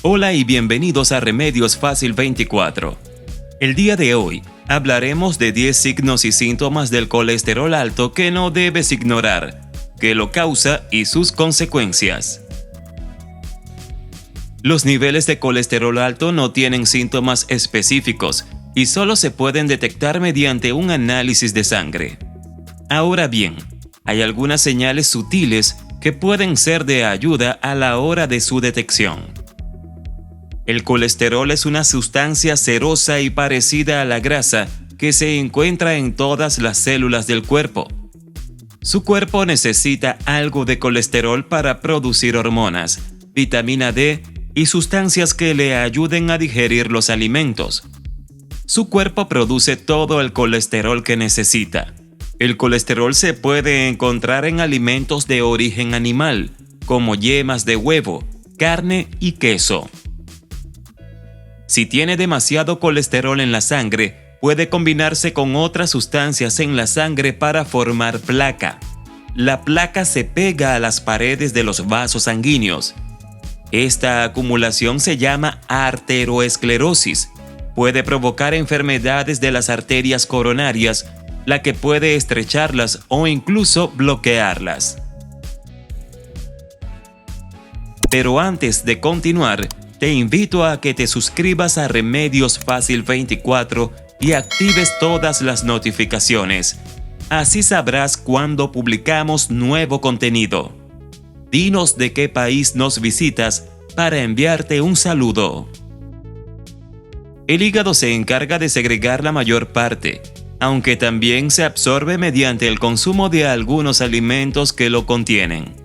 Hola y bienvenidos a Remedios Fácil 24. El día de hoy hablaremos de 10 signos y síntomas del colesterol alto que no debes ignorar, qué lo causa y sus consecuencias. Los niveles de colesterol alto no tienen síntomas específicos y solo se pueden detectar mediante un análisis de sangre. Ahora bien, hay algunas señales sutiles que pueden ser de ayuda a la hora de su detección. El colesterol es una sustancia cerosa y parecida a la grasa que se encuentra en todas las células del cuerpo. Su cuerpo necesita algo de colesterol para producir hormonas, vitamina D y sustancias que le ayuden a digerir los alimentos. Su cuerpo produce todo el colesterol que necesita. El colesterol se puede encontrar en alimentos de origen animal, como yemas de huevo, carne y queso. Si tiene demasiado colesterol en la sangre, puede combinarse con otras sustancias en la sangre para formar placa. La placa se pega a las paredes de los vasos sanguíneos. Esta acumulación se llama arteriosclerosis. Puede provocar enfermedades de las arterias coronarias, la que puede estrecharlas o incluso bloquearlas. Pero antes de continuar, te invito a que te suscribas a Remedios Fácil 24 y actives todas las notificaciones. Así sabrás cuando publicamos nuevo contenido. Dinos de qué país nos visitas para enviarte un saludo. El hígado se encarga de segregar la mayor parte, aunque también se absorbe mediante el consumo de algunos alimentos que lo contienen.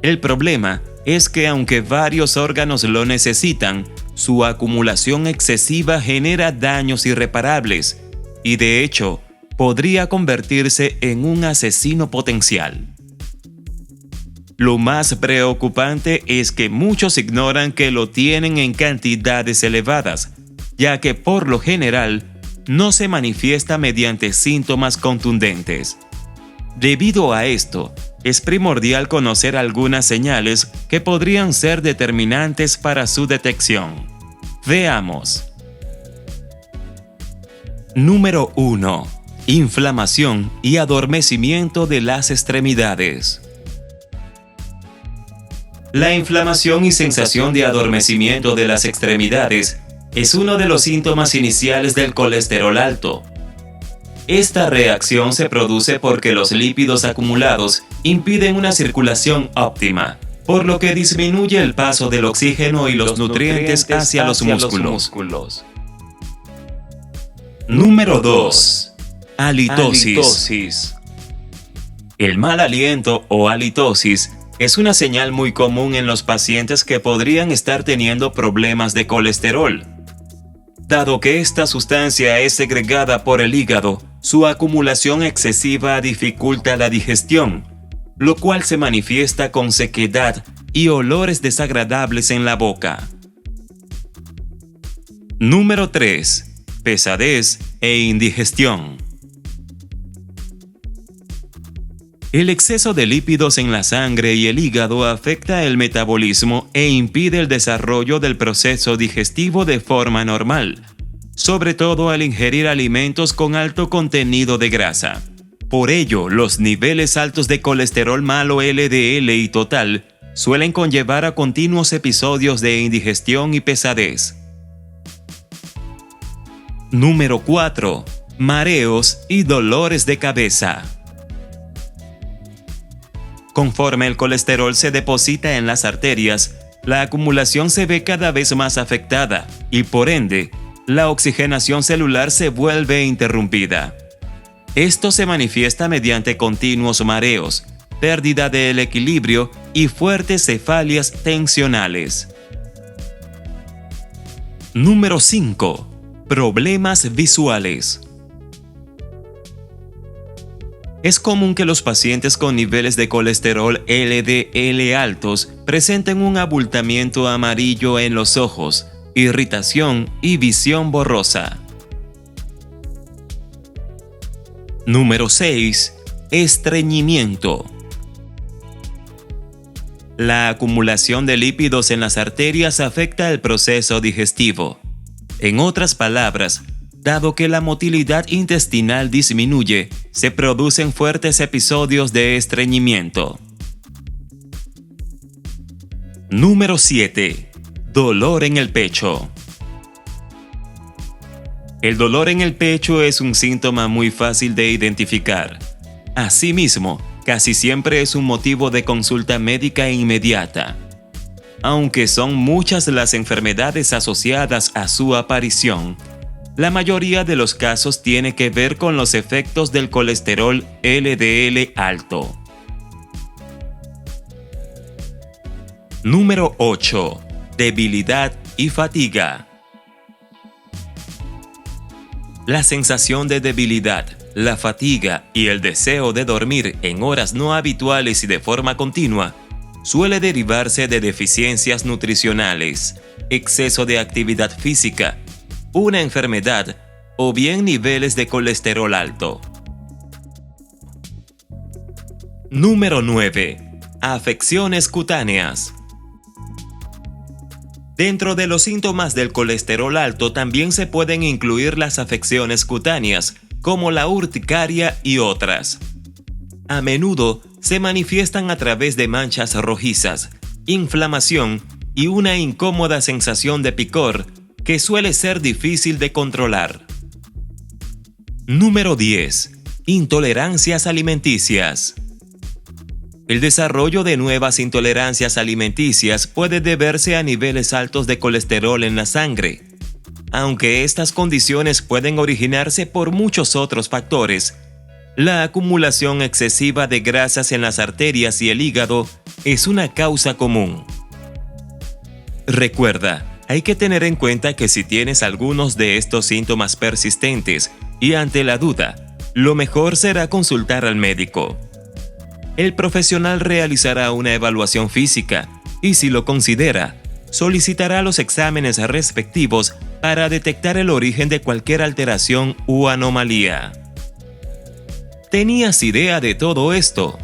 El problema es que aunque varios órganos lo necesitan, su acumulación excesiva genera daños irreparables y de hecho podría convertirse en un asesino potencial. Lo más preocupante es que muchos ignoran que lo tienen en cantidades elevadas, ya que por lo general no se manifiesta mediante síntomas contundentes. Debido a esto, es primordial conocer algunas señales que podrían ser determinantes para su detección. Veamos. Número 1. Inflamación y adormecimiento de las extremidades. La inflamación y sensación de adormecimiento de las extremidades es uno de los síntomas iniciales del colesterol alto. Esta reacción se produce porque los lípidos acumulados impiden una circulación óptima, por lo que disminuye el paso del oxígeno y los nutrientes hacia los músculos. Número 2. Halitosis. El mal aliento o halitosis es una señal muy común en los pacientes que podrían estar teniendo problemas de colesterol. Dado que esta sustancia es segregada por el hígado, su acumulación excesiva dificulta la digestión, lo cual se manifiesta con sequedad y olores desagradables en la boca. Número 3. Pesadez e indigestión. El exceso de lípidos en la sangre y el hígado afecta el metabolismo e impide el desarrollo del proceso digestivo de forma normal, sobre todo al ingerir alimentos con alto contenido de grasa. Por ello, los niveles altos de colesterol malo LDL y total suelen conllevar a continuos episodios de indigestión y pesadez. Número 4. Mareos y dolores de cabeza. Conforme el colesterol se deposita en las arterias, la acumulación se ve cada vez más afectada y por ende, la oxigenación celular se vuelve interrumpida. Esto se manifiesta mediante continuos mareos, pérdida del equilibrio y fuertes cefalias tensionales. Número 5. Problemas visuales. Es común que los pacientes con niveles de colesterol LDL altos presenten un abultamiento amarillo en los ojos, irritación y visión borrosa. Número 6. Estreñimiento. La acumulación de lípidos en las arterias afecta el proceso digestivo. En otras palabras, dado que la motilidad intestinal disminuye, se producen fuertes episodios de estreñimiento. Número 7. Dolor en el pecho. El dolor en el pecho es un síntoma muy fácil de identificar. Asimismo, casi siempre es un motivo de consulta médica inmediata. Aunque son muchas las enfermedades asociadas a su aparición, la mayoría de los casos tiene que ver con los efectos del colesterol LDL alto. Número 8. Debilidad y fatiga. La sensación de debilidad, la fatiga y el deseo de dormir en horas no habituales y de forma continua suele derivarse de deficiencias nutricionales, exceso de actividad física, una enfermedad o bien niveles de colesterol alto. Número 9. Afecciones cutáneas. Dentro de los síntomas del colesterol alto también se pueden incluir las afecciones cutáneas, como la urticaria y otras. A menudo se manifiestan a través de manchas rojizas, inflamación y una incómoda sensación de picor que suele ser difícil de controlar. Número 10. Intolerancias alimenticias. El desarrollo de nuevas intolerancias alimenticias puede deberse a niveles altos de colesterol en la sangre. Aunque estas condiciones pueden originarse por muchos otros factores, la acumulación excesiva de grasas en las arterias y el hígado es una causa común. Recuerda, hay que tener en cuenta que si tienes algunos de estos síntomas persistentes y ante la duda, lo mejor será consultar al médico. El profesional realizará una evaluación física y, si lo considera, solicitará los exámenes respectivos para detectar el origen de cualquier alteración u anomalía. ¿Tenías idea de todo esto?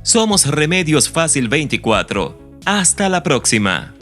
Somos Remedios Fácil 24. Hasta la próxima.